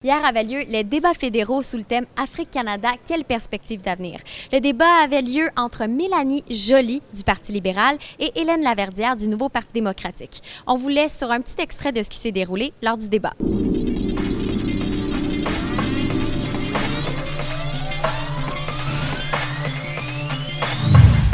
Hier avait lieu les débats fédéraux sous le thème Afrique-Canada, quelle perspective d'avenir? Le débat avait lieu entre Mélanie Joly du Parti libéral et Hélène Laverdière du Nouveau Parti démocratique. On vous laisse sur un petit extrait de ce qui s'est déroulé lors du débat.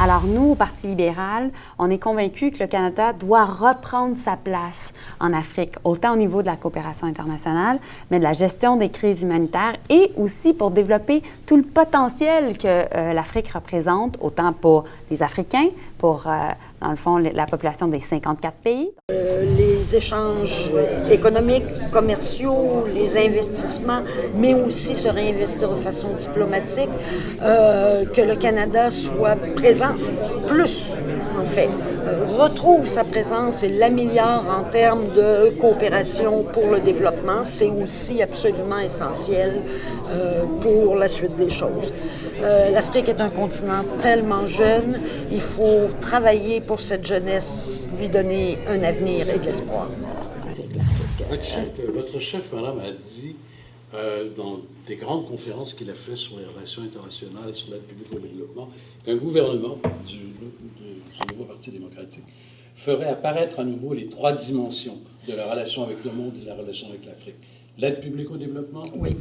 Alors nous, au Parti libéral, on est convaincus que le Canada doit reprendre sa place en Afrique, autant au niveau de la coopération internationale, mais de la gestion des crises humanitaires et aussi pour développer tout le potentiel que l'Afrique représente, autant pour les Africains, pour, dans le fond, la population des 54 pays. Les échanges économiques, commerciaux, les investissements, mais aussi se réinvestir de façon diplomatique, que le Canada soit présent plus, en fait, retrouve sa présence et l'améliore en termes de coopération pour le développement, c'est aussi absolument essentiel pour la suite des choses. L'Afrique est un continent tellement jeune, il faut travailler pour cette jeunesse, lui donner un avenir et de l'espoir. Votre chef, madame, a dit dans des grandes conférences qu'il a faites sur les relations internationales, sur l'aide publique au développement, qu'un gouvernement du Nouveau Parti démocratique ferait apparaître à nouveau les trois dimensions de la relation avec le monde et la relation avec l'Afrique. L'aide publique au développement, oui,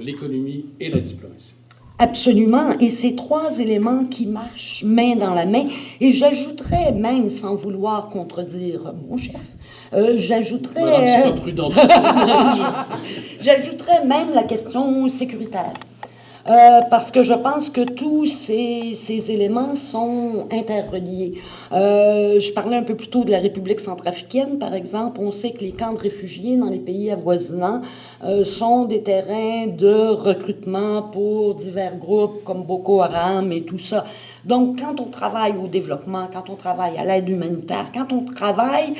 l'économie et la diplomatie. Absolument, et ces trois éléments qui marchent main dans la main, et j'ajouterais même, sans vouloir contredire mon chef, j'ajouterais même la question sécuritaire. Parce que je pense que tous ces éléments sont interreliés. Je parlais un peu plus tôt de la République centrafricaine, par exemple. On sait que les camps de réfugiés dans les pays avoisinants sont des terrains de recrutement pour divers groupes comme Boko Haram et tout ça. Donc, quand on travaille au développement, quand on travaille à l'aide humanitaire, quand on travaille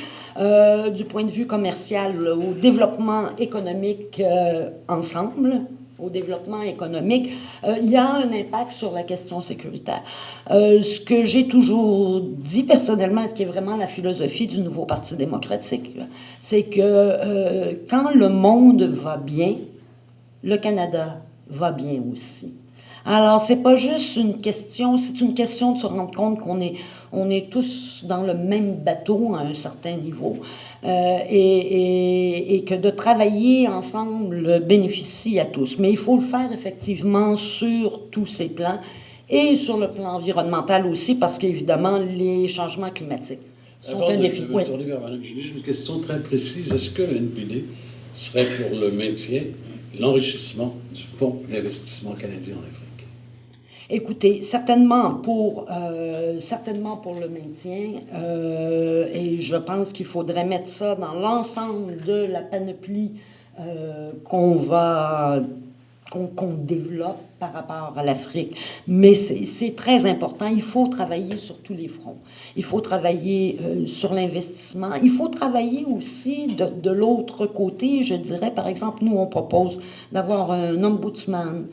du point de vue commercial au développement économique ensemble, au développement économique, il y a un impact sur la question sécuritaire. Ce que j'ai toujours dit personnellement, ce qui est vraiment la philosophie du Nouveau Parti démocratique, c'est que quand le monde va bien, le Canada va bien aussi. Alors, c'est pas juste une question, c'est une question de se rendre compte qu'on est tous dans le même bateau à un certain niveau et que de travailler ensemble bénéficie à tous. Mais il faut le faire effectivement sur tous ces plans et sur le plan environnemental aussi parce qu'évidemment, les changements climatiques sont un défi. Oui. J'ai une question très précise. Est-ce que le NPD serait pour le maintien, l'enrichissement du Fonds d'investissement canadien en Afrique? Écoutez, certainement pour le maintien, et je pense qu'il faudrait mettre ça dans l'ensemble de la panoplie qu'on développe par rapport à l'Afrique. Mais c'est très important. Il faut travailler sur tous les fronts. Il faut travailler sur l'investissement. Il faut travailler aussi de l'autre côté. Je dirais, par exemple, nous, on propose d'avoir un ombudsman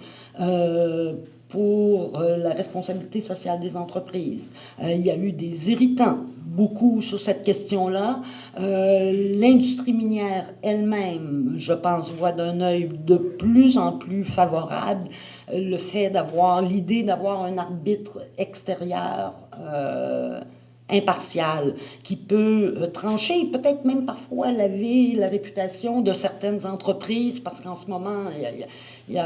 pour la responsabilité sociale des entreprises. Il y a eu des irritants, beaucoup sur cette question-là. L'industrie minière elle-même, je pense, voit d'un œil de plus en plus favorable le fait l'idée d'avoir un arbitre extérieur impartial, qui peut trancher, peut-être même parfois laver la réputation de certaines entreprises, parce qu'en ce moment, il y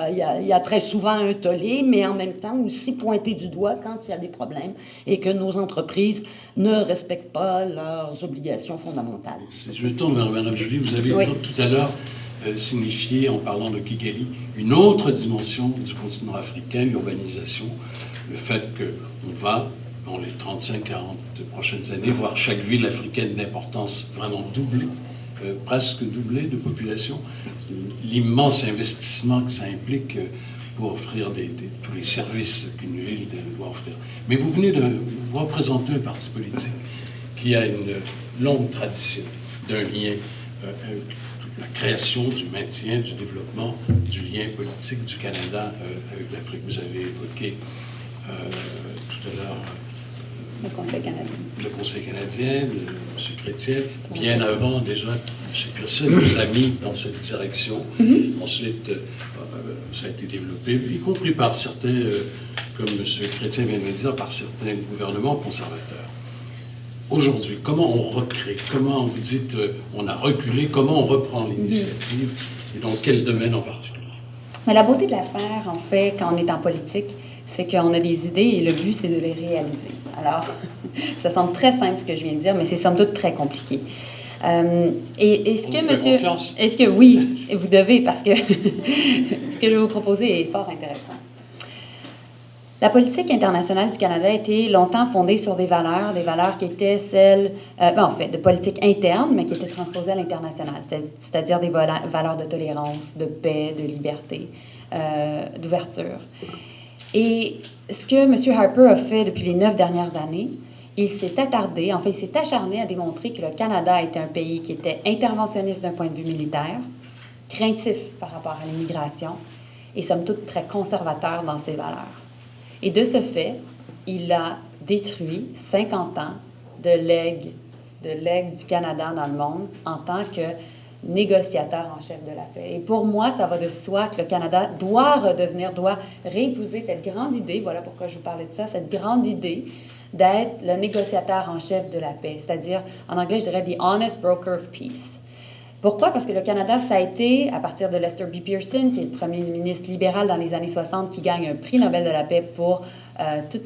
a très souvent un tollé, mais en même temps aussi pointer du doigt quand il y a des problèmes et que nos entreprises ne respectent pas leurs obligations fondamentales. Si je me tourne vers Mme Joly, vous avez tout à l'heure signifié, en parlant de Kigali, une autre dimension du continent africain, l'urbanisation, le fait qu'on va dans les 35-40 prochaines années, voir chaque ville africaine d'importance vraiment doubler, presque doubler de population. L'immense investissement que ça implique pour offrir tous les services qu'une ville doit offrir. Mais vous venez de vous représenter un parti politique qui a une longue tradition d'un lien, la création, du maintien, du développement, du lien politique du Canada avec l'Afrique. Vous avez évoqué tout à l'heure Le Conseil canadien. Le Conseil canadien, de M. Chrétien, bien avant déjà, M. Pearson nous a mis dans cette direction. Ensuite, ça a été développé, y compris par certains, comme M. Chrétien vient de le dire, par certains gouvernements conservateurs. Aujourd'hui, comment on recrée? Comment vous dites, on a reculé, comment on reprend l'initiative et dans quel domaine en particulier? Mais la beauté de l'affaire, en fait, quand on est en politique, c'est qu'on a des idées et le but, c'est de les réaliser. Alors, ça semble très simple ce que je viens de dire, mais c'est somme toute très compliqué. Et est-ce que, monsieur... Est-ce que oui, vous devez, parce que ce que je vais vous proposer est fort intéressant. La politique internationale du Canada a été longtemps fondée sur des valeurs qui étaient celles, en fait, de politique interne, mais qui étaient transposées à l'international, c'est-à-dire des valeurs de tolérance, de paix, de liberté, d'ouverture. Et ce que M. Harper a fait depuis les 9 dernières années, il s'est acharné à démontrer que le Canada était un pays qui était interventionniste d'un point de vue militaire, craintif par rapport à l'immigration et somme toute très conservateur dans ses valeurs. Et de ce fait, il a détruit 50 ans de legs du Canada dans le monde en tant que négociateur en chef de la paix. Et pour moi, ça va de soi que le Canada doit réépouser cette grande idée, voilà pourquoi je vous parlais de ça, cette grande idée d'être le négociateur en chef de la paix, c'est-à-dire, en anglais, je dirais « the honest broker of peace ». Pourquoi? Parce que le Canada, ça a été, à partir de Lester B. Pearson, qui est le premier ministre libéral dans les années 60, qui gagne un prix Nobel de la paix pour toutes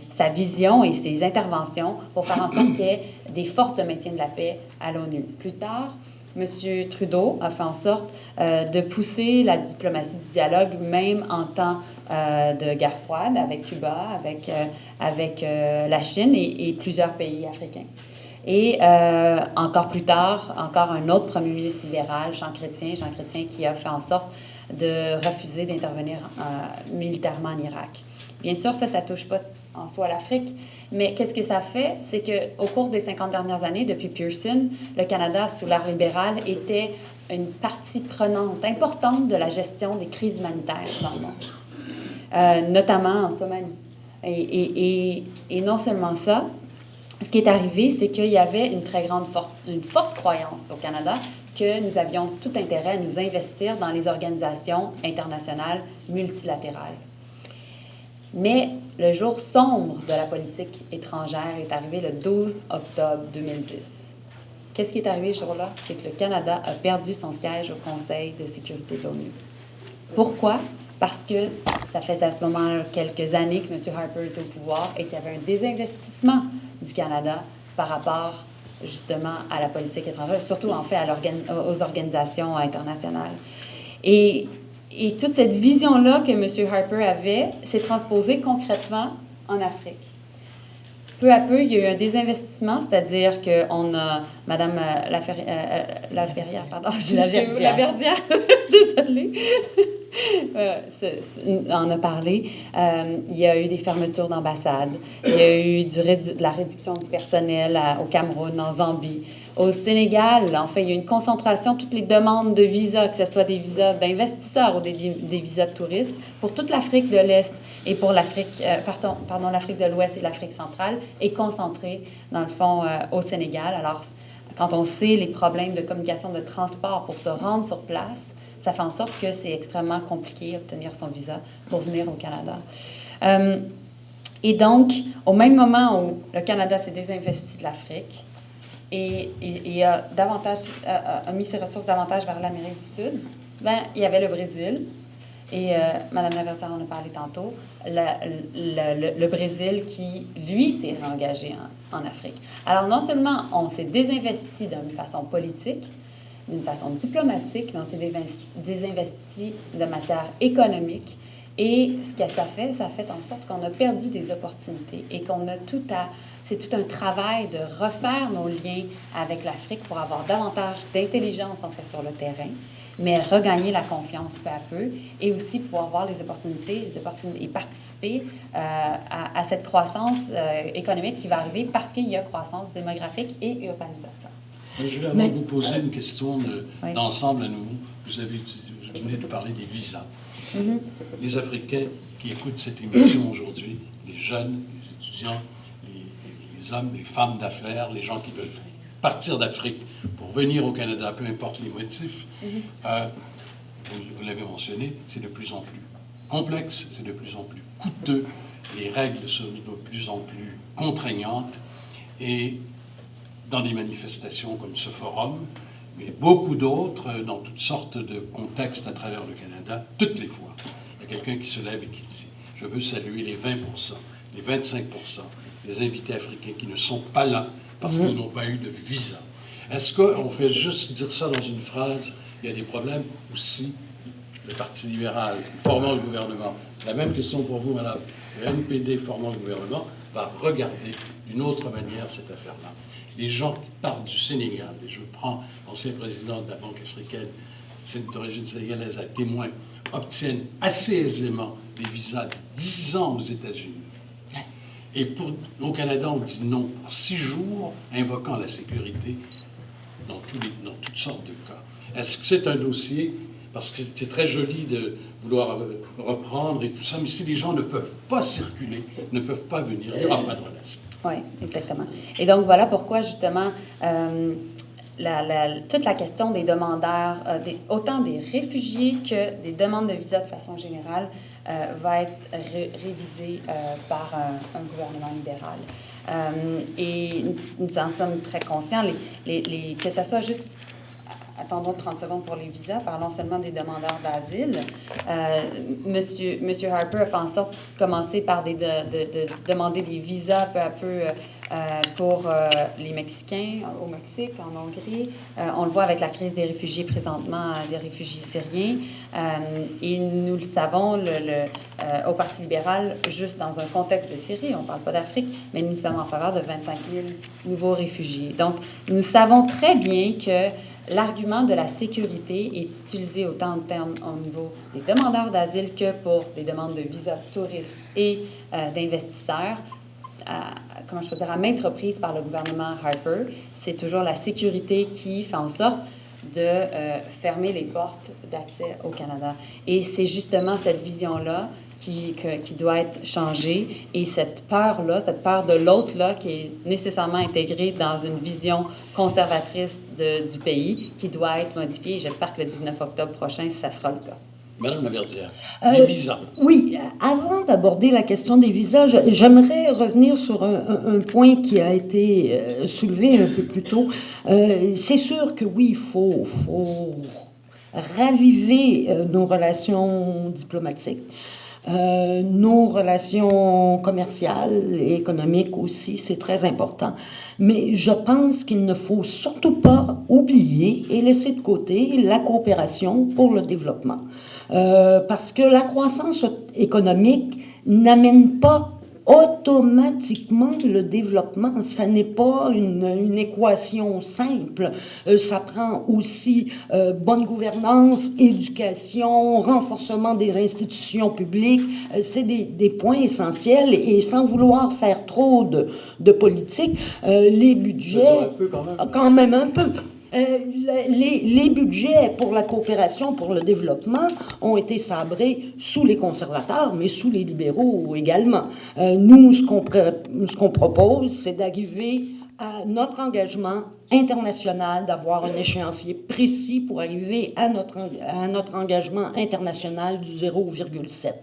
sa vision et ses interventions pour faire en sorte qu'il y ait des forces de maintien de la paix à l'ONU. Plus tard, M. Trudeau a fait en sorte de pousser la diplomatie du dialogue, même en temps de guerre froide, avec Cuba, avec la Chine et plusieurs pays africains. Et encore plus tard, encore un autre premier ministre libéral, Jean Chrétien, qui a fait en sorte de refuser d'intervenir militairement en Irak. Bien sûr, ça ne touche pas en soi l'Afrique, mais qu'est-ce que ça fait? C'est qu'au cours des 50 dernières années, depuis Pearson, le Canada, sous l'ère libérale, était une partie prenante importante de la gestion des crises humanitaires dans le monde, notamment en Somalie. Et non seulement ça, ce qui est arrivé, c'est qu'il y avait une forte croyance au Canada que nous avions tout intérêt à nous investir dans les organisations internationales multilatérales. Mais le jour sombre de la politique étrangère est arrivé le 12 octobre 2010. Qu'est-ce qui est arrivé ce jour-là? C'est que le Canada a perdu son siège au Conseil de sécurité de l'ONU. Pourquoi? Parce que ça faisait à ce moment quelques années que M. Harper était au pouvoir et qu'il y avait un désinvestissement du Canada par rapport justement à la politique étrangère, surtout en fait aux organisations internationales. Et toute cette vision-là que M. Harper avait s'est transposée concrètement en Afrique. Peu à peu, il y a eu un désinvestissement, c'est-à-dire qu'on a Mme Laverdière, désolée, on a parlé. Il y a eu des fermetures d'ambassades, il y a eu de la réduction du personnel au Cameroun, en Zambie. Au Sénégal, en fait, il y a eu une concentration, toutes les demandes de visas, que ce soit des visas d'investisseurs ou des visas de touristes, pour toute l'Afrique de l'Est et pour l'Afrique de l'Ouest et l'Afrique centrale, est concentrée, dans le fond, au Sénégal. Alors, quand on sait les problèmes de communication, de transport pour se rendre sur place, ça fait en sorte que c'est extrêmement compliqué d'obtenir son visa pour venir au Canada. Et donc, au même moment où le Canada s'est désinvesti de l'Afrique et a mis ses ressources davantage vers l'Amérique du Sud, il y avait le Brésil. Et Mme Laverdière en a parlé tantôt, le Brésil qui, lui, s'est réengagé en Afrique. Alors, non seulement on s'est désinvesti d'une façon politique, d'une façon diplomatique, mais on s'est désinvesti de matière économique. Et ce que ça fait en sorte qu'on a perdu des opportunités et qu'on a c'est tout un travail de refaire nos liens avec l'Afrique pour avoir davantage d'intelligence, en fait, sur le terrain, mais regagner la confiance peu à peu et aussi pouvoir voir les opportunités et participer à cette croissance économique qui va arriver parce qu'il y a croissance démographique et urbanisation. Je vais vous poser une question d'ensemble à nouveau. vous venez de parler des visas. Les Africains qui écoutent cette émission aujourd'hui, les jeunes, les étudiants, les hommes, les femmes d'affaires, les gens qui veulent partir d'Afrique pour venir au Canada, peu importe les motifs, vous l'avez mentionné, c'est de plus en plus complexe, c'est de plus en plus coûteux, les règles sont de plus en plus contraignantes, et dans des manifestations comme ce forum, mais beaucoup d'autres, dans toutes sortes de contextes à travers le Canada, toutes les fois, il y a quelqu'un qui se lève et qui dit « Je veux saluer les 20%, les 25% des invités africains qui ne sont pas là parce qu'ils n'ont pas eu de visa. » Est-ce qu'on fait juste dire ça dans une phrase? Il y a des problèmes aussi. Le Parti libéral formant le gouvernement, la même question pour vous, madame. Le NPD formant le gouvernement va regarder d'une autre manière cette affaire-là. Les gens qui partent du Sénégal, et je prends l'ancien président de la Banque africaine, d'origine sénégalaise, à témoin, obtiennent assez aisément des visas de 10 ans aux États-Unis. Et au Canada, on dit non pour 6 jours, invoquant la sécurité dans toutes sortes de cas. Est-ce que c'est un dossier, parce que c'est très joli de vouloir reprendre et tout ça, mais si les gens ne peuvent pas circuler, ne peuvent pas venir, il n'y aura pas de relation. Oui, exactement. Et donc, voilà pourquoi, justement, toute la question des demandeurs, autant des réfugiés que des demandes de visa de façon générale, va être révisée par un gouvernement libéral. Et nous en sommes très conscients, que ce soit juste... Attendons 30 secondes pour les visas. Parlons seulement des demandeurs d'asile. Monsieur Harper a fait en sorte de commencer par de demander des visas peu à peu pour les Mexicains au Mexique, en Hongrie. On le voit avec la crise des réfugiés présentement, des réfugiés syriens. Et nous le savons, au Parti libéral, juste dans un contexte de Syrie, on ne parle pas d'Afrique, mais nous sommes en faveur de 25 000 nouveaux réfugiés. Donc, nous savons très bien que l'argument de la sécurité est utilisé autant en termes au niveau des demandeurs d'asile que pour des demandes de visa touristes et d'investisseurs. Comment je peux dire, à maintes reprises par le gouvernement Harper, c'est toujours la sécurité qui fait en sorte de fermer les portes d'accès au Canada. Et c'est justement cette vision-là qui doit être changée, et cette peur-là, cette peur de l'autre-là, qui est nécessairement intégrée dans une vision conservatrice du pays, qui doit être modifiée. J'espère que le 19 octobre prochain, ça sera le cas. Madame Laverdière, les visas. Oui, avant d'aborder la question des visas, j'aimerais revenir sur un point qui a été soulevé un peu plus tôt. C'est sûr que oui, il faut raviver nos relations diplomatiques. Nos relations commerciales et économiques aussi, c'est très important. Mais je pense qu'il ne faut surtout pas oublier et laisser de côté la coopération pour le développement. Parce que la croissance économique n'amène pas automatiquement le développement. Ça n'est pas une équation simple. Ça prend aussi bonne gouvernance, éducation, renforcement des institutions publiques. C'est des points essentiels, et sans vouloir faire trop de politique, les budgets... Un peu quand même. Quand même un peu. Les budgets pour la coopération, pour le développement, ont été sabrés sous les conservateurs, mais sous les libéraux également. Nous, ce qu'on propose, c'est d'arriver à notre engagement international, d'avoir un échéancier précis pour arriver à notre engagement international du 0,7.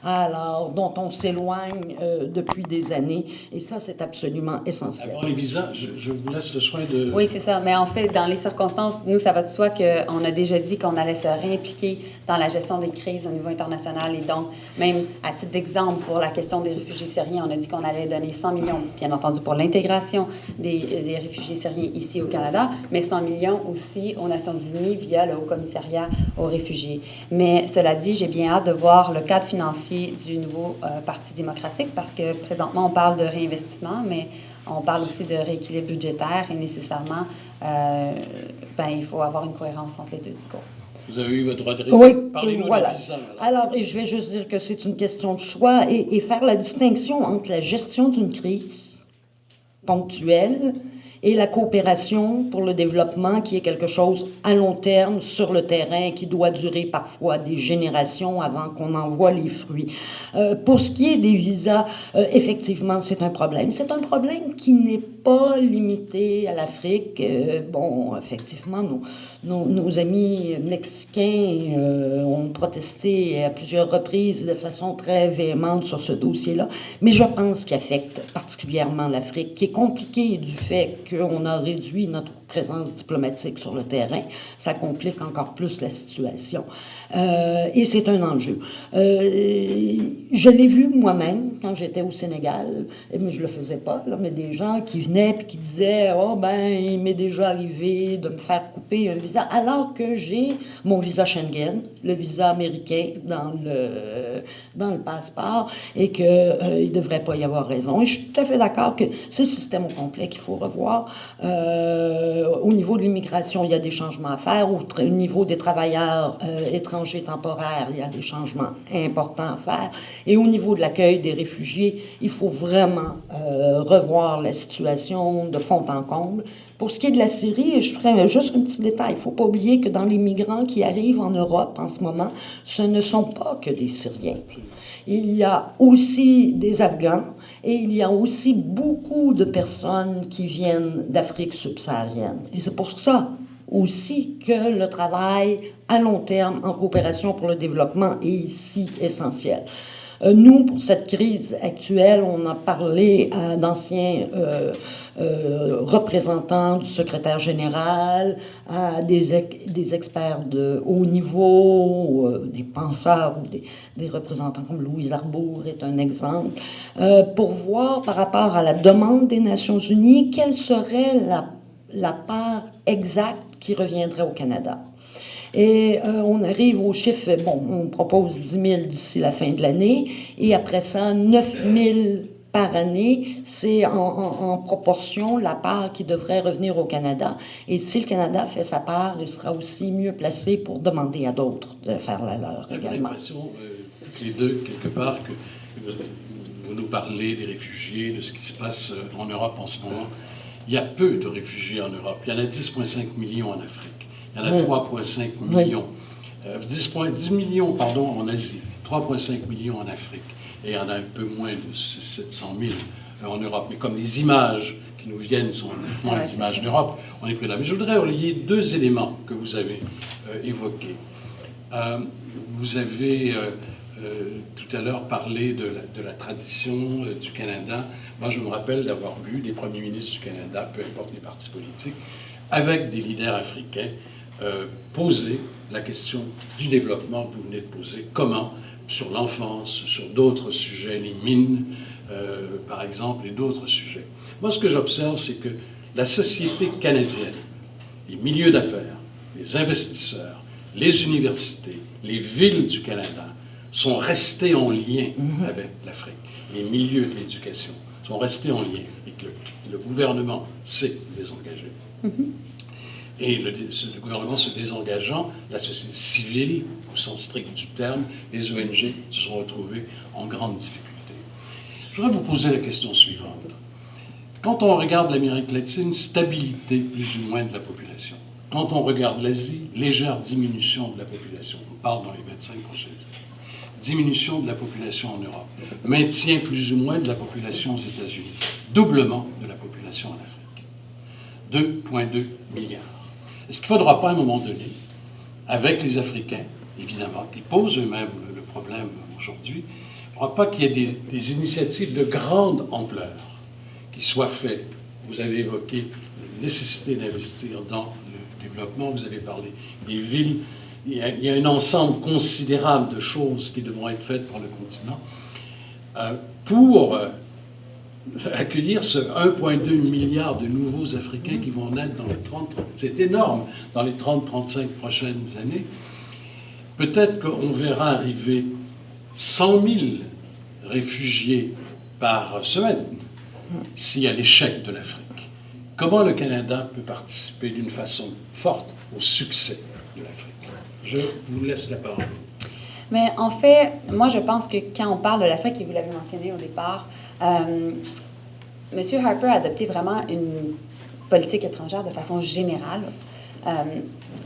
Alors, dont on s'éloigne depuis des années. Et ça, c'est absolument essentiel. Avant les visas, je vous laisse le soin de... Oui, c'est ça. Mais en fait, dans les circonstances, nous, ça va de soi qu'on a déjà dit qu'on allait se réimpliquer dans la gestion des crises au niveau international. Et donc, même à titre d'exemple, pour la question des réfugiés syriens, on a dit qu'on allait donner 100 millions, bien entendu, pour l'intégration des réfugiés syriens ici au Canada, mais 100 millions aussi aux Nations Unies via le Haut-Commissariat aux réfugiés. Mais cela dit, j'ai bien hâte de voir le cadre financier du nouveau Parti démocratique, parce que présentement, on parle de réinvestissement, mais on parle aussi de rééquilibre budgétaire, et nécessairement, il faut avoir une cohérence entre les deux discours. Vous avez eu votre droit de réplique. Oui, Parlez-nous voilà. des visas. Alors, je vais juste dire que c'est une question de choix, et faire la distinction entre la gestion d'une crise ponctuelle et la coopération pour le développement qui est quelque chose à long terme sur le terrain qui doit durer parfois des générations avant qu'on en voit les fruits. Pour ce qui est des visas, effectivement, c'est un problème. C'est un problème qui n'est pas limité à l'Afrique. Bon, effectivement, nos amis mexicains ont protesté à plusieurs reprises de façon très véhémente sur ce dossier-là, mais je pense qu'il affecte particulièrement l'Afrique, qui est compliquée du fait qu'on a réduit notre présence diplomatique sur le terrain. Ça complique encore plus la situation. Et c'est un enjeu. Je l'ai vu moi-même quand j'étais au Sénégal, mais je le faisais pas, là, mais des gens qui venaient et qui disaient « Oh, ben, il m'est déjà arrivé de me faire couper un visa », alors que j'ai mon visa Schengen, le visa américain dans le passeport, et qu'il ne devrait pas y avoir raison. Et je suis tout à fait d'accord que c'est le système au complet qu'il faut revoir. Au niveau de l'immigration, il y a des changements à faire. Au niveau des travailleurs étrangers temporaires, il y a des changements importants à faire. Et au niveau de l'accueil des réfugiés, il faut vraiment revoir la situation de fond en comble. Pour ce qui est de la Syrie, je ferai juste un petit détail. Il ne faut pas oublier que dans les migrants qui arrivent en Europe en ce moment, ce ne sont pas que des Syriens. Il y a aussi des Afghans et il y a aussi beaucoup de personnes qui viennent d'Afrique subsaharienne. Et c'est pour ça aussi que le travail à long terme en coopération pour le développement est ici essentiel. Nous, pour cette crise actuelle, on a parlé d'anciens représentants du secrétaire général, à des experts de haut niveau, des penseurs ou des représentants comme Louise Arbour est un exemple, pour voir par rapport à la demande des Nations unies, quelle serait la part exacte qui reviendrait au Canada. Et on arrive au chiffre, bon, on propose 10 000 d'ici la fin de l'année, et après ça, 9 000 par année, c'est en proportion la part qui devrait revenir au Canada. Et si le Canada fait sa part, il sera aussi mieux placé pour demander à d'autres de faire la leur également. J'ai l'impression, toutes les deux, quelque part, que vous nous parlez des réfugiés, de ce qui se passe en Europe en ce moment. Il y a peu de réfugiés en Europe. Il y en a 10,5 millions en Afrique. Il y en a 3,5 millions. 10 millions, pardon, en Asie, 3,5 millions en Afrique. Et il y en a un peu moins de 700 000 en Europe. Mais comme les images qui nous viennent sont uniquement les images d'Europe, on est pris là. Mais je voudrais relier deux éléments que vous avez évoqués. Vous avez tout à l'heure parlé de la tradition du Canada. Moi, je me rappelle d'avoir vu des premiers ministres du Canada, peu importe les partis politiques, avec des leaders africains, poser la question du développement que vous venez de poser. Comment, sur l'enfance, sur d'autres sujets, les mines, par exemple, et d'autres sujets. Moi, ce que j'observe, c'est que la société canadienne, les milieux d'affaires, les investisseurs, les universités, les villes du Canada sont restés en lien avec l'Afrique. Les milieux de l'éducation sont restés en lien et que le gouvernement s'est désengagé. Et le gouvernement se désengageant, la société civile, au sens strict du terme, les ONG se sont retrouvées en grande difficulté. Je voudrais vous poser la question suivante. Quand on regarde l'Amérique latine, stabilité plus ou moins de la population. Quand on regarde l'Asie, légère diminution de la population. On parle dans les 25 prochaines années. Diminution de la population en Europe. Maintien plus ou moins de la population aux États-Unis. Doublement de la population en Afrique. 2,2 milliards. Est-ce qu'il ne faudra pas, à un moment donné, avec les Africains, évidemment, qui posent eux-mêmes le problème aujourd'hui, il ne faudra pas qu'il y ait des initiatives de grande ampleur qui soient faites? Vous avez évoqué la nécessité d'investir dans le développement, vous avez parlé des villes. Il y a un ensemble considérable de choses qui devront être faites par le continent pour accueillir ce 1,2 milliard de nouveaux Africains qui vont naître dans les 30, c'est énorme, dans les 30-35 prochaines années. Peut-être qu'on verra arriver 100 000 réfugiés par semaine s'il y a l'échec de l'Afrique. Comment le Canada peut participer d'une façon forte au succès de l'Afrique? Je vous laisse la parole. Mais en fait, moi, je pense que quand on parle de l'Afrique, et vous l'avez mentionné au départ, M. Harper a adopté vraiment une politique étrangère de façon générale,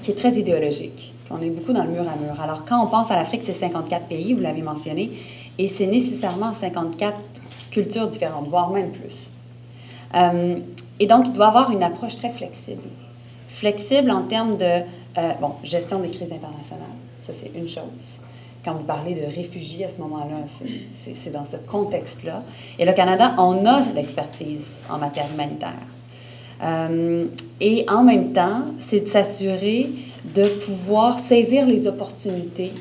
qui est très idéologique. On est beaucoup dans le mur à mur. Alors, quand on pense à l'Afrique, c'est 54 pays, vous l'avez mentionné, et c'est nécessairement 54 cultures différentes, voire même plus. Et donc, il doit avoir une approche très flexible. Flexible en termes de gestion des crises internationales, ça c'est une chose. Quand vous parlez de réfugiés à ce moment-là, c'est dans ce contexte-là. Et le Canada, on a l'expertise en matière humanitaire. Et en même temps, c'est de s'assurer de pouvoir saisir les opportunités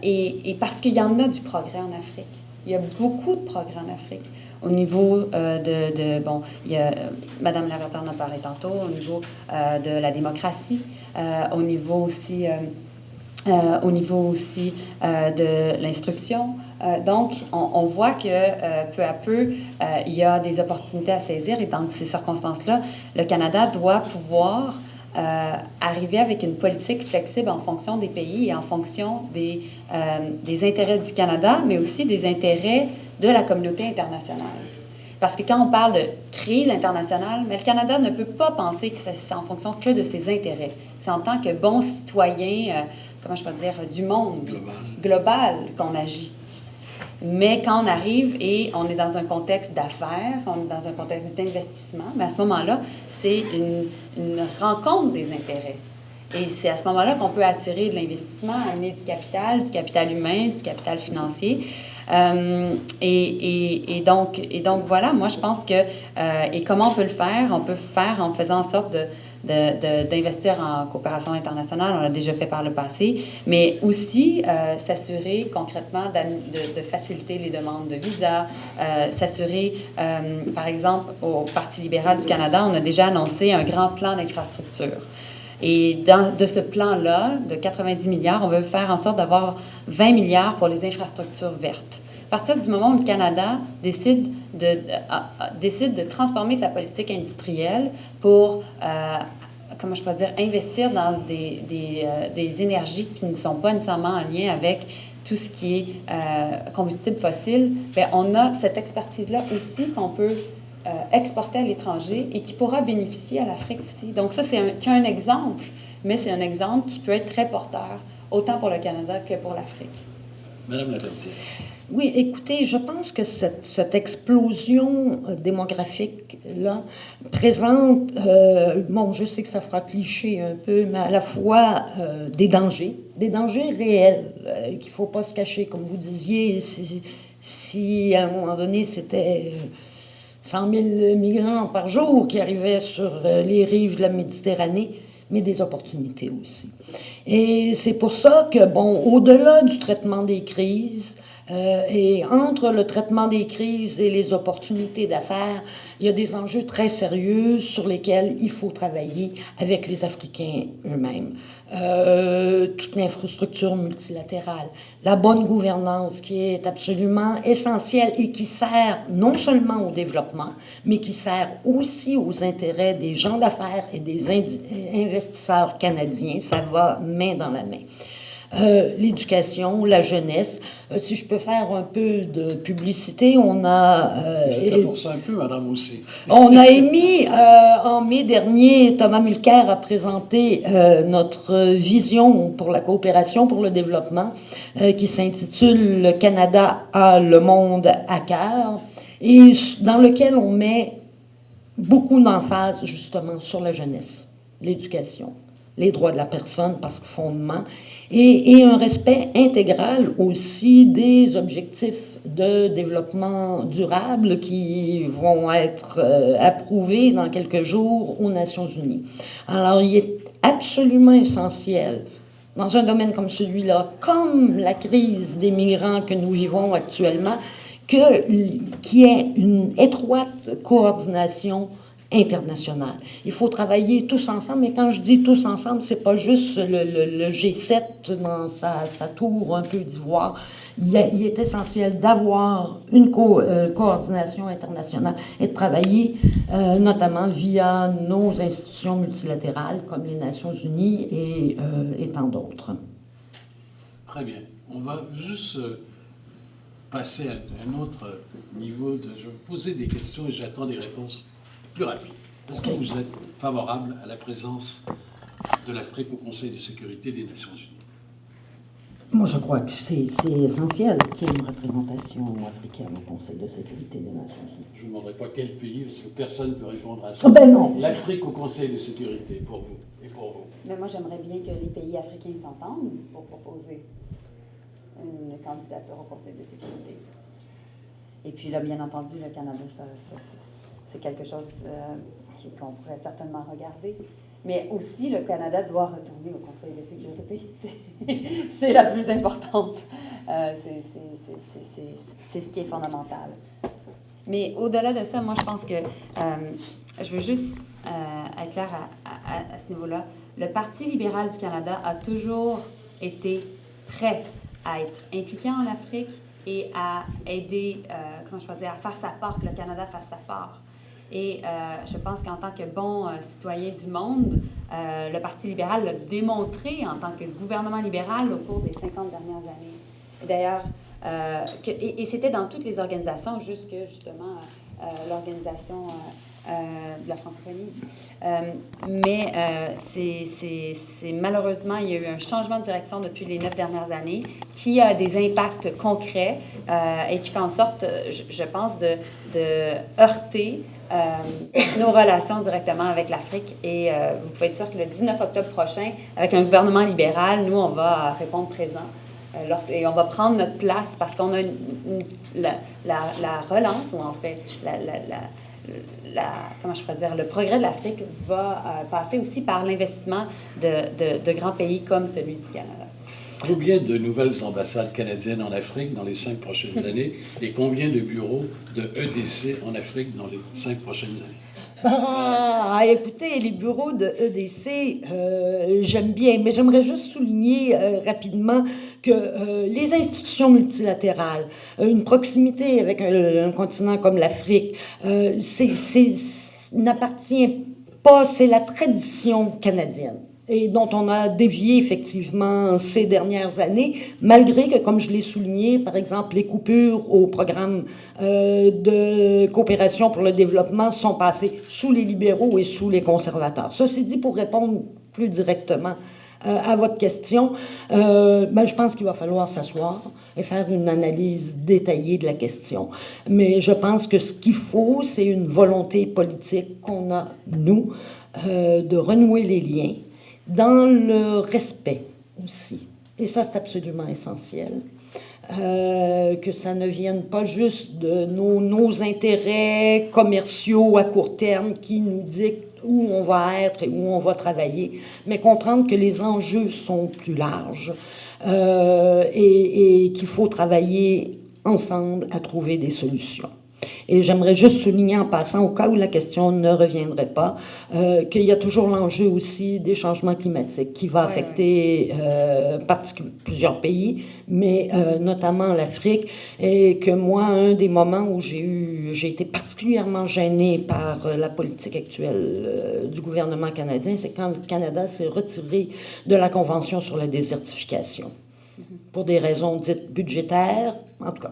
et parce qu'il y en a du progrès en Afrique. Il y a beaucoup de progrès en Afrique. Au niveau il y a, Madame la rapporteure en a parlé tantôt, au niveau de la démocratie, au niveau aussi de l'instruction. Donc, on voit que peu à peu, il y a des opportunités à saisir et dans ces circonstances-là, le Canada doit pouvoir arriver avec une politique flexible en fonction des pays et en fonction des intérêts du Canada, mais aussi des intérêts de la communauté internationale. Parce que quand on parle de crise internationale, mais le Canada ne peut pas penser que c'est en fonction que de ses intérêts. C'est en tant que bon citoyen, comment je peux dire, du monde global qu'on agit. Mais quand on arrive et on est dans un contexte d'affaires, on est dans un contexte d'investissement, mais à ce moment-là, c'est une rencontre des intérêts. Et c'est à ce moment-là qu'on peut attirer de l'investissement, amener du capital humain, du capital financier. Et donc, voilà, moi, je pense que... et comment on peut le faire? On peut le faire en faisant en sorte d'investir en coopération internationale, on l'a déjà fait par le passé, mais aussi s'assurer concrètement de faciliter les demandes de visa, s'assurer, par exemple, au Parti libéral du Canada, on a déjà annoncé un grand plan d'infrastructure. Et de ce plan-là, de 90 milliards, on veut faire en sorte d'avoir 20 milliards pour les infrastructures vertes. À partir du moment où le Canada décide de transformer sa politique industrielle pour, comment je peux dire, investir dans des énergies qui ne sont pas nécessairement en lien avec tout ce qui est combustible fossile, bien, on a cette expertise-là aussi qu'on peut exporter à l'étranger et qui pourra bénéficier à l'Afrique aussi. Donc ça, c'est qu'un exemple, mais c'est un exemple qui peut être très porteur, autant pour le Canada que pour l'Afrique. Madame la Verdière. Oui, écoutez, je pense que cette explosion démographique-là présente, je sais que ça fera cliché un peu, mais à la fois des dangers réels qu'il ne faut pas se cacher. Comme vous disiez, si à un moment donné, c'était 100 000 migrants par jour qui arrivaient sur les rives de la Méditerranée, mais des opportunités aussi. Et c'est pour ça que, au-delà du traitement des crises, et entre le traitement des crises et les opportunités d'affaires, il y a des enjeux très sérieux sur lesquels il faut travailler avec les Africains eux-mêmes. Toute l'infrastructure multilatérale, la bonne gouvernance qui est absolument essentielle et qui sert non seulement au développement, mais qui sert aussi aux intérêts des gens d'affaires et des investisseurs canadiens. Ça va main dans la main. L'éducation, la jeunesse. Si je peux faire un peu de publicité, on a... J'étais pour ça un peu, madame aussi. On a émis, en mai dernier, Thomas Mulcair a présenté notre vision pour la coopération, pour le développement, qui s'intitule « Le Canada a le monde à cœur » et dans lequel on met beaucoup d'emphase, justement, sur la jeunesse, l'éducation, les droits de la personne, parce que fondement, et un respect intégral aussi des objectifs de développement durable qui vont être approuvés dans quelques jours aux Nations Unies. Alors, il est absolument essentiel, dans un domaine comme celui-là, comme la crise des migrants que nous vivons actuellement, qu'il y ait une étroite coordination internationale. Il faut travailler tous ensemble, mais quand je dis tous ensemble, c'est pas juste le G7 dans sa tour un peu d'ivoire. Il est essentiel d'avoir une coordination internationale et de travailler notamment via nos institutions multilatérales comme les Nations Unies et tant d'autres. Très bien. On va juste passer à un autre niveau. Je vais vous poser des questions et j'attends des réponses plus rapides. Est-ce que vous êtes favorable à la présence de l'Afrique au Conseil de sécurité des Nations Unies? Moi, je crois que c'est essentiel qu'il y ait une représentation africaine au Conseil de sécurité des Nations Unies. Je ne vous demanderai pas quel pays, parce que personne ne peut répondre à ça. Ben non. L'Afrique au Conseil de sécurité, pour vous et pour vous. Mais moi, j'aimerais bien que les pays africains s'entendent pour proposer une candidature au Conseil de sécurité. Et puis là, bien entendu, le Canada, c'est quelque chose qu'on pourrait certainement regarder. Mais aussi, le Canada doit retourner au Conseil de sécurité. C'est la plus importante. C'est ce qui est fondamental. Mais au-delà de ça, moi, je pense que je veux juste être claire à ce niveau-là. Le Parti libéral du Canada a toujours été prêt à être impliqué en Afrique et à aider, comment je peux dire, à faire sa part, que le Canada fasse sa part. Et je pense qu'en tant que bon citoyen du monde, le Parti libéral l'a démontré en tant que gouvernement libéral au cours des 50 dernières années. Et d'ailleurs, et c'était dans toutes les organisations, jusque justement l'organisation de la francophonie. Mais c'est malheureusement, il y a eu un changement de direction depuis les 9 dernières années qui a des impacts concrets et qui fait en sorte, je pense, de heurter nos relations directement avec l'Afrique. Et vous pouvez être sûr que le 19 octobre prochain, avec un gouvernement libéral, nous, on va répondre présent. Et on va prendre notre place parce qu'on a la relance, ou en fait, comment je pourrais dire, le progrès de l'Afrique va passer aussi par l'investissement de grands pays comme celui du Canada. Combien de nouvelles ambassades canadiennes en Afrique dans les 5 prochaines années et combien de bureaux de EDC en Afrique dans les 5 prochaines années? Écoutez, les bureaux de EDC, j'aime bien, mais j'aimerais juste souligner rapidement que les institutions multilatérales, une proximité avec un continent comme l'Afrique, n'appartient pas, c'est la tradition canadienne. Et dont on a dévié effectivement ces dernières années, malgré que, comme je l'ai souligné, par exemple, les coupures au programme de coopération pour le développement sont passées sous les libéraux et sous les conservateurs. Ceci dit, pour répondre plus directement à votre question, je pense qu'il va falloir s'asseoir et faire une analyse détaillée de la question. Mais je pense que ce qu'il faut, c'est une volonté politique qu'on a, nous, de renouer les liens, dans le respect aussi. Et ça, c'est absolument essentiel. Que ça ne vienne pas juste de nos intérêts commerciaux à court terme qui nous dictent où on va être et où on va travailler, mais comprendre que les enjeux sont plus larges et qu'il faut travailler ensemble à trouver des solutions. Et j'aimerais juste souligner en passant, au cas où la question ne reviendrait pas, qu'il y a toujours l'enjeu aussi des changements climatiques qui va affecter plusieurs pays, mais notamment l'Afrique. Et que moi, un des moments où j'ai été particulièrement gênée par la politique actuelle du gouvernement canadien, c'est quand le Canada s'est retiré de la Convention sur la désertification, pour des raisons dites budgétaires, en tout cas.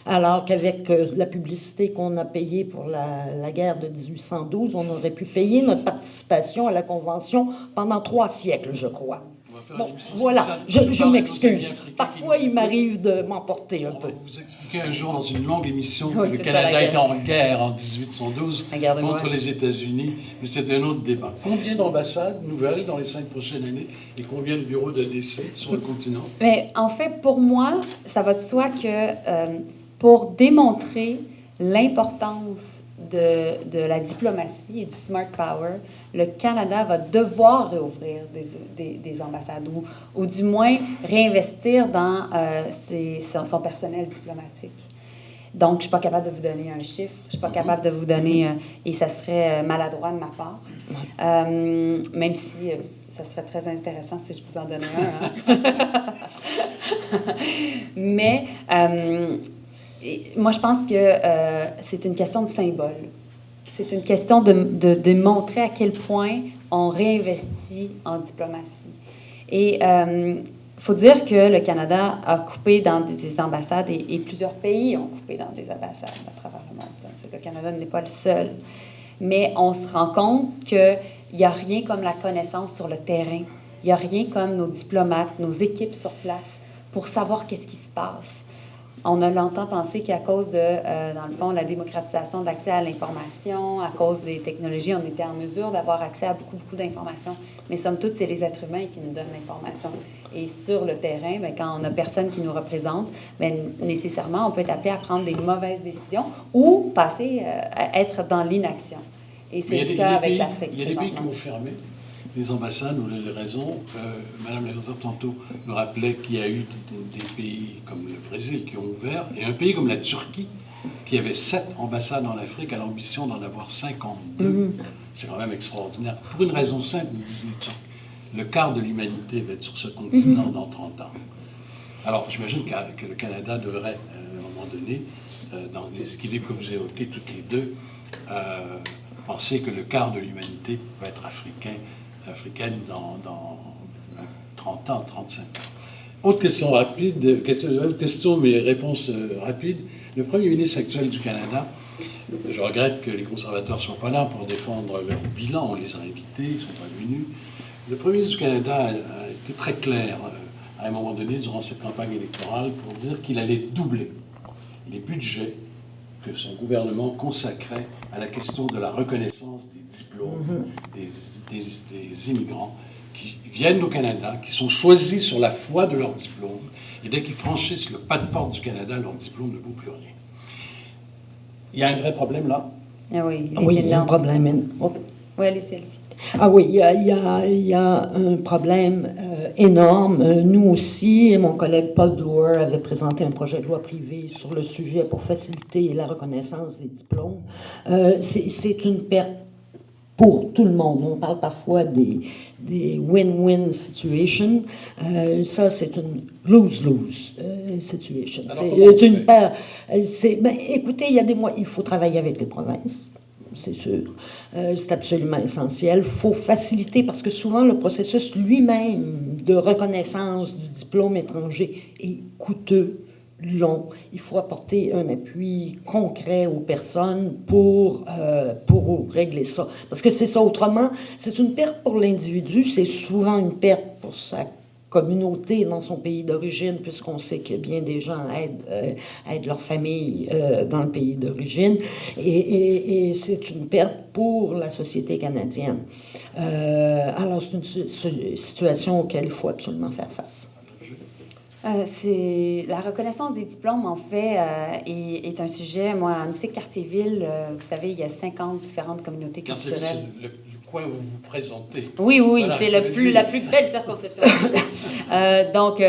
Alors qu'avec la publicité qu'on a payée pour la guerre de 1812, on aurait pu payer notre participation à la Convention pendant 3 siècles, je crois. Bon, voilà, je m'excuse. Parfois, il m'arrive de m'emporter un peu. On va vous expliquer un jour dans une longue émission que le Canada était en guerre en 1812 contre les États-Unis, mais c'était un autre débat. Combien d'ambassades nouvelles dans les 5 prochaines années et combien de bureaux d'ADC sur le continent? Mais en fait, pour moi, ça va de soi que pour démontrer l'importance de la diplomatie et du smart power, le Canada va devoir réouvrir des ambassades ou du moins réinvestir dans son personnel diplomatique. Donc, je ne suis pas capable de vous donner un chiffre, je ne suis pas capable de vous donner, et ça serait maladroit de ma part, même si ça serait très intéressant si je vous en donnais un. Mais moi, je pense que c'est une question de symbole. C'est une question de montrer à quel point on réinvestit en diplomatie. Et il faut dire que le Canada a coupé dans des ambassades et plusieurs pays ont coupé dans des ambassades à travers le monde. Le Canada n'est pas le seul. Mais on se rend compte qu'il n'y a rien comme la connaissance sur le terrain. Il n'y a rien comme nos diplomates, nos équipes sur place pour savoir qu'est-ce qui se passe. On a longtemps pensé qu'à cause de, dans le fond, la démocratisation de l'accès à l'information, à cause des technologies, on était en mesure d'avoir accès à beaucoup d'informations. Mais somme toute, c'est les êtres humains qui nous donnent l'information. Et sur le terrain, bien, quand on n'a personne qui nous représente, bien, nécessairement, on peut être appelé à prendre des mauvaises décisions ou passer à être dans l'inaction. Et c'est le cas avec l'Afrique. Il y a des pays qui vont fermer les ambassades, vous avez raison. Madame la Présidente, tantôt, nous rappelait qu'il y a eu des pays comme le Brésil qui ont ouvert, et un pays comme la Turquie, qui avait 7 ambassades en Afrique, a l'ambition d'en avoir 52. C'est quand même extraordinaire. Pour une raison simple, nous disent les Turcs. Le quart de l'humanité va être sur ce continent dans 30 ans. Alors, j'imagine que le Canada devrait, à un moment donné, dans les équilibres que vous évoquez toutes les deux, penser que le quart de l'humanité va être africaine dans 30 ans, 35 ans. Autre question rapide, question mais réponse rapide. Le Premier ministre actuel du Canada, je regrette que les conservateurs ne soient pas là pour défendre leur bilan, on les a invités, ils ne sont pas venus. Le Premier ministre du Canada a été très clair à un moment donné, durant cette campagne électorale, pour dire qu'il allait doubler les budgets que son gouvernement consacrait à la question de la reconnaissance des diplômes des immigrants qui viennent au Canada, qui sont choisis sur la foi de leur diplôme, et dès qu'ils franchissent le pas de porte du Canada, leur diplôme ne vaut plus rien. Il y a un vrai problème là? Ah oui, il y a un problème. Oui, allez-y. Ah oui, il y a un problème énorme. Nous aussi, mon collègue Paul Bloor avait présenté un projet de loi privé sur le sujet pour faciliter la reconnaissance des diplômes. C'est une perte pour tout le monde. On parle parfois des win-win situations. Ça, c'est une lose-lose situation. C'est une perte. Écoutez, il y a des mois, il faut travailler avec les provinces. C'est sûr. C'est absolument essentiel. Il faut faciliter parce que souvent le processus lui-même de reconnaissance du diplôme étranger est coûteux, long. Il faut apporter un appui concret aux personnes pour régler ça. Parce que c'est ça. Autrement, c'est une perte pour l'individu, c'est souvent une perte pour sa communauté dans son pays d'origine, puisqu'on sait que bien des gens aident leur famille dans le pays d'origine, et c'est une perte pour la société canadienne. Alors, c'est une situation auquel il faut absolument faire face. C'est la reconnaissance des diplômes, en fait, est un sujet. Moi, en Cartierville, vous savez, il y a 50 différentes communautés culturelles. C'est le coin où vous vous présentez. Oui, voilà, c'est la plus belle circonscription. Donc,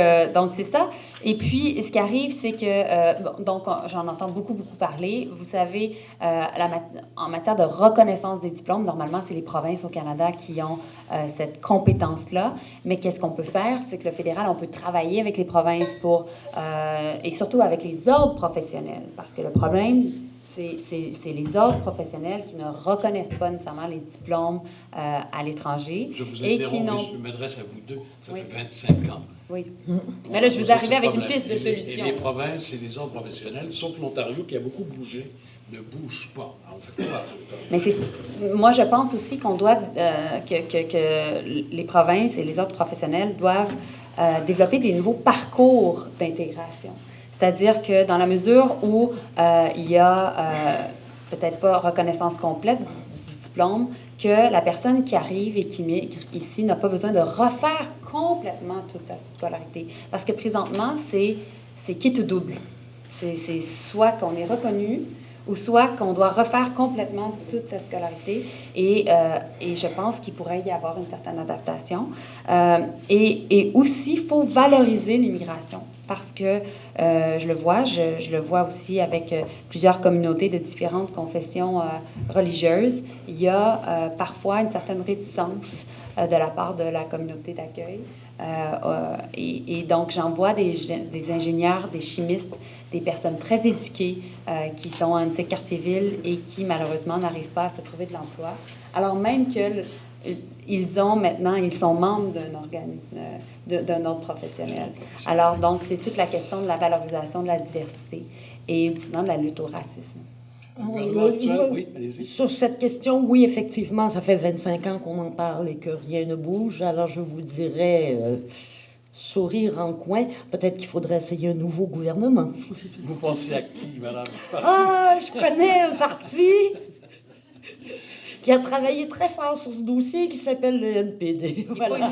c'est ça. Et puis, ce qui arrive, c'est que, donc, j'en entends beaucoup parler. Vous savez, en matière de reconnaissance des diplômes, normalement, c'est les provinces au Canada qui ont cette compétence-là. Mais qu'est-ce qu'on peut faire? C'est que le fédéral, on peut travailler avec les provinces et surtout avec les ordres professionnels. Parce que le problème, c'est les ordres professionnels qui ne reconnaissent pas nécessairement les diplômes à l'étranger. Je vous interromps, je m'adresse à vous deux. Ça fait 25 ans. Oui. Mais là, je vous arrive avec une piste de solution. Et les provinces et les ordres professionnels, sauf l'Ontario qui a beaucoup bougé, ne bougent pas. Alors, on fait quoi? Mais moi, je pense aussi qu'on doit, que les provinces et les ordres professionnels doivent développer des nouveaux parcours d'intégration. C'est-à-dire que dans la mesure où il y a peut-être pas reconnaissance complète du diplôme, que la personne qui arrive et qui migre ici n'a pas besoin de refaire complètement toute sa scolarité. Parce que présentement, c'est quitte double. C'est soit qu'on est reconnu ou soit qu'on doit refaire complètement toute sa scolarité. Et je pense qu'il pourrait y avoir une certaine adaptation. Et aussi, il faut valoriser l'immigration. Parce que je le vois aussi avec plusieurs communautés de différentes confessions religieuses. Il y a parfois une certaine réticence de la part de la communauté d'accueil. Et donc, j'en vois des ingénieurs, des chimistes, des personnes très éduquées qui sont en Cartierville et qui, malheureusement, n'arrivent pas à se trouver de l'emploi. Alors même ils sont membres d'un organisme, d'un ordre professionnel. Alors, donc, c'est toute la question de la valorisation de la diversité et ultimement de la lutte au racisme. Le gouvernement actuel, oui, allez-y. Sur cette question, oui, effectivement, ça fait 25 ans qu'on en parle et que rien ne bouge. Alors, je vous dirais, sourire en coin, peut-être qu'il faudrait essayer un nouveau gouvernement. Vous pensez à qui, madame? Ah, je connais un parti qui a travaillé très fort sur ce dossier qui s'appelle le NPD. Voilà.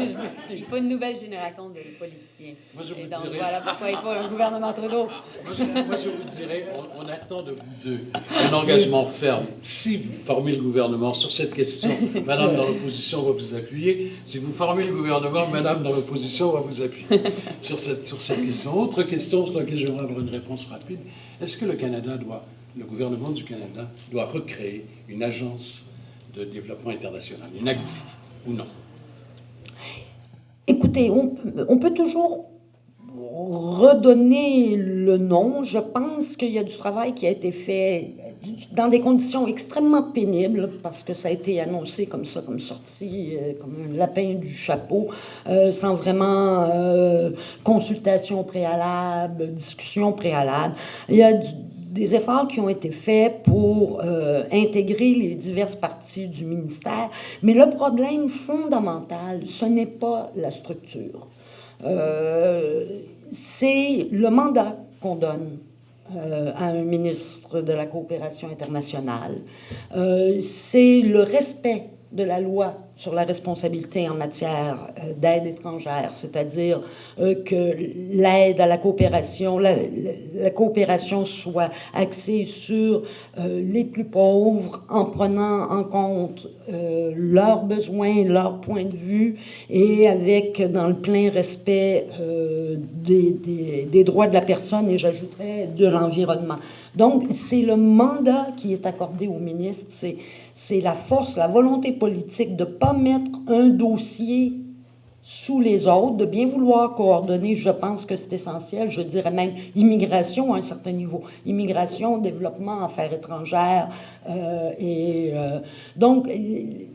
Il faut une nouvelle génération de politiciens. Moi, je vous Et donc, dirais- voilà pourquoi il faut un gouvernement Trudeau. Moi, je vous dirais, on attend de vous deux un engagement ferme. Si vous formez le gouvernement sur cette question, madame dans l'opposition va vous appuyer. Si vous formez le gouvernement, madame dans l'opposition va vous appuyer sur cette question. Autre question sur laquelle j'aimerais avoir une réponse rapide. Est-ce que le gouvernement du Canada doit recréer une agence de développement international, une ACDI, ou non? Écoutez, on peut toujours redonner le nom. Je pense qu'il y a du travail qui a été fait dans des conditions extrêmement pénibles, parce que ça a été annoncé comme ça, comme sorti, comme un lapin du chapeau, sans vraiment consultation préalable, discussion préalable. Il y a des efforts qui ont été faits pour intégrer les diverses parties du ministère, mais le problème fondamental, ce n'est pas la structure. C'est le mandat qu'on donne à un ministre de la coopération internationale. C'est le respect de la loi sur la responsabilité en matière d'aide étrangère, c'est-à-dire que l'aide à la coopération, la coopération soit axée sur les plus pauvres en prenant en compte leurs besoins, leurs points de vue et avec dans le plein respect des droits de la personne et j'ajouterais de l'environnement. Donc, c'est le mandat qui est accordé au ministre, c'est la force, la volonté politique de ne pas mettre un dossier sous les autres, de bien vouloir coordonner, je pense que c'est essentiel, je dirais même immigration à un certain niveau, immigration, développement, affaires étrangères, donc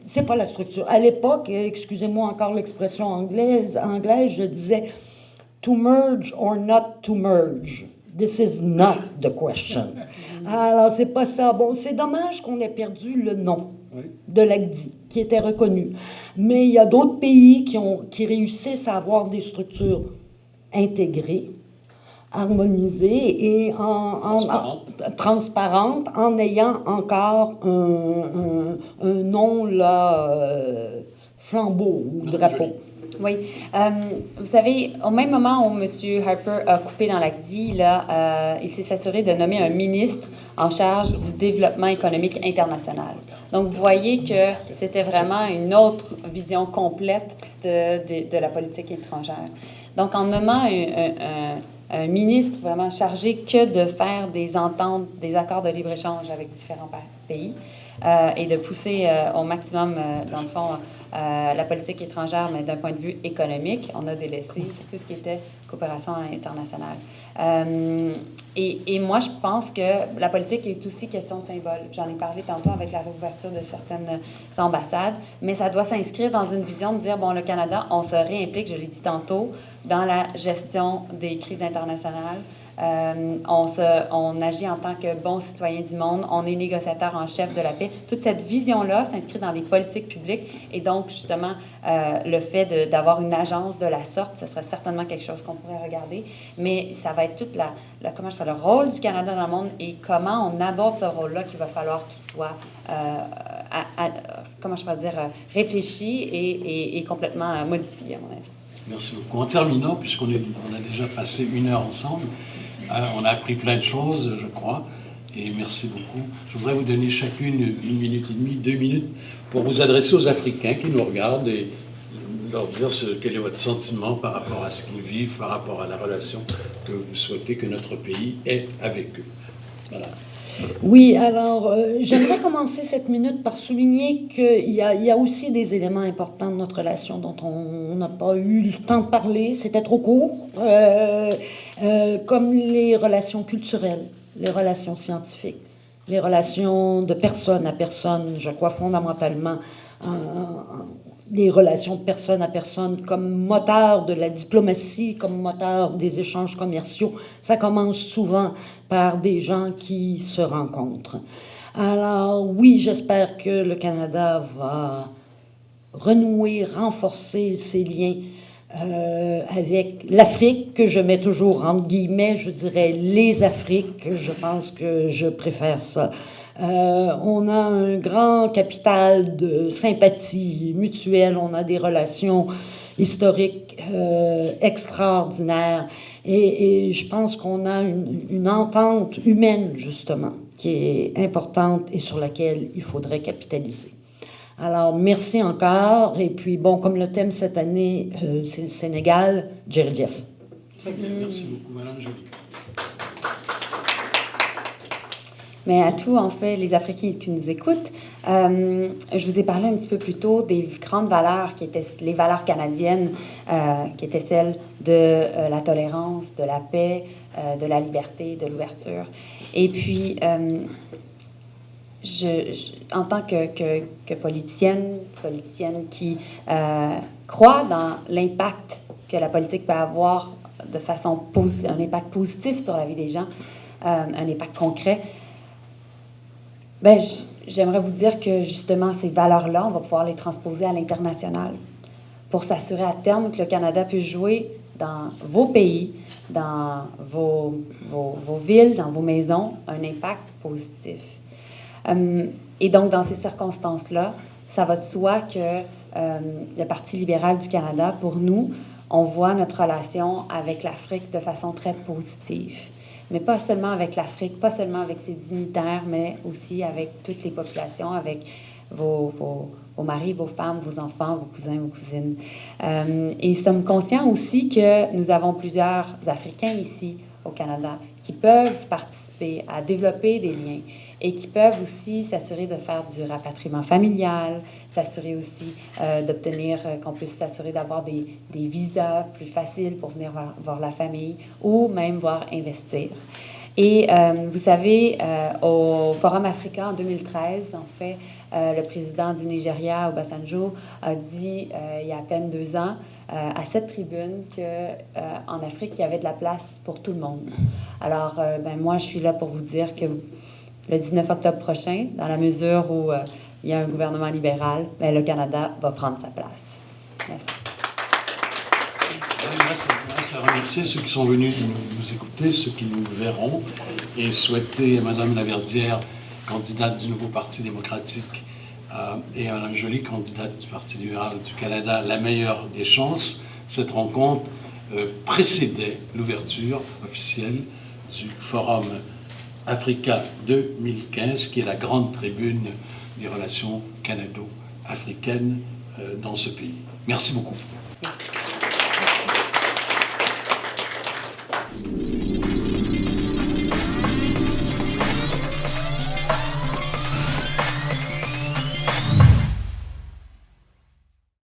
c'est pas la structure. À l'époque, excusez-moi encore l'expression anglaise, je disais « to merge or not to merge ». This is not the question. Alors, c'est pas ça. Bon, c'est dommage qu'on ait perdu le nom de l'ACDI, qui était reconnu. Mais il y a d'autres pays qui réussissent à avoir des structures intégrées, harmonisées et transparentes, en ayant encore un nom là, flambeau ou drapeau. Oui. Vous savez, au même moment où M. Harper a coupé dans l'ACDI, il s'est assuré de nommer un ministre en charge du développement économique international. Donc, vous voyez que c'était vraiment une autre vision complète de la politique étrangère. Donc, en nommant un ministre vraiment chargé que de faire des ententes, des accords de libre-échange avec différents pays et de pousser au maximum, dans le fond, la politique étrangère, mais d'un point de vue économique, on a délaissé sur tout ce qui était coopération internationale. Et moi, je pense que la politique est aussi question de symbole. J'en ai parlé tantôt avec la réouverture de certaines ambassades, mais ça doit s'inscrire dans une vision de dire, bon, le Canada, on se réimplique, je l'ai dit tantôt, dans la gestion des crises internationales. On agit en tant que bons citoyens du monde, on est négociateur en chef de la paix. Toute cette vision-là s'inscrit dans des politiques publiques et donc, justement, le fait d'avoir une agence de la sorte, ce serait certainement quelque chose qu'on pourrait regarder, mais ça va être toute le rôle du Canada dans le monde et comment on aborde ce rôle-là qu'il va falloir qu'il soit, réfléchi et complètement modifié, à mon avis. Merci beaucoup. En terminant, puisqu'on a déjà passé 1 heure ensemble, on a appris plein de choses, je crois, et merci beaucoup. Je voudrais vous donner chacune 1 minute et demie, 2 minutes, pour vous adresser aux Africains qui nous regardent et leur dire quel est votre sentiment par rapport à ce qu'ils vivent, par rapport à la relation que vous souhaitez que notre pays ait avec eux. Voilà. Oui, alors, j'aimerais commencer cette minute par souligner qu'il y a aussi des éléments importants de notre relation dont on n'a pas eu le temps de parler, c'était trop court, comme les relations culturelles, les relations scientifiques, les relations de personne à personne, je crois fondamentalement. les relations de personne à personne comme moteur de la diplomatie, comme moteur des échanges commerciaux, ça commence souvent par des gens qui se rencontrent. Alors oui, j'espère que le Canada va renouer, renforcer ses liens avec l'Afrique, que je mets toujours entre guillemets, je dirais les Afriques, je pense que je préfère ça. On a un grand capital de sympathie mutuelle, on a des relations historiques extraordinaires et je pense qu'on a une entente humaine, justement, qui est importante et sur laquelle il faudrait capitaliser. Alors, merci encore. Et puis, bon, comme le thème cette année, c'est le Sénégal, Djeridjef. Très bien, merci beaucoup, Madame Joly. Mais à tous, en fait, les Africains qui nous écoutent, je vous ai parlé un petit peu plus tôt des grandes valeurs qui étaient les valeurs canadiennes, qui étaient celles de la tolérance, de la paix, de la liberté, de l'ouverture. Et puis, en tant que politicienne qui croit dans l'impact que la politique peut avoir de façon un impact positif sur la vie des gens, un impact concret, ben, j'aimerais vous dire que justement ces valeurs-là, on va pouvoir les transposer à l'international pour s'assurer à terme que le Canada puisse jouer dans vos pays, dans vos villes, dans vos maisons, un impact positif. Et donc, dans ces circonstances-là, ça va de soi que le Parti libéral du Canada, pour nous, on voit notre relation avec l'Afrique de façon très positive. Mais pas seulement avec l'Afrique, pas seulement avec ses dignitaires, mais aussi avec toutes les populations, avec vos maris, vos femmes, vos enfants, vos cousins, vos cousines. Et nous sommes conscients aussi que nous avons plusieurs Africains ici au Canada qui peuvent participer à développer des liens et qui peuvent aussi s'assurer de faire du rapatriement familial, s'assurer aussi d'obtenir, qu'on puisse s'assurer d'avoir des visas plus faciles pour venir voir la famille ou même voir investir. Et vous savez, au Forum africain en 2013, en fait, le président du Nigeria, Obasanjo, a dit il y a à peine 2 ans à cette tribune qu'en Afrique, il y avait de la place pour tout le monde. Alors, moi, je suis là pour vous dire que le 19 octobre prochain, dans la mesure où il y a un gouvernement libéral, le Canada va prendre sa place. Merci. Il reste à remercier ceux qui sont venus nous écouter, ceux qui nous verront, et souhaiter à Mme Laverdière, candidate du nouveau Parti démocratique, et à Mme Joly, candidate du Parti libéral du Canada, la meilleure des chances. Cette rencontre précédait l'ouverture officielle du Forum Africa 2015, qui est la grande tribune des relations canado-africaines dans ce pays. Merci beaucoup.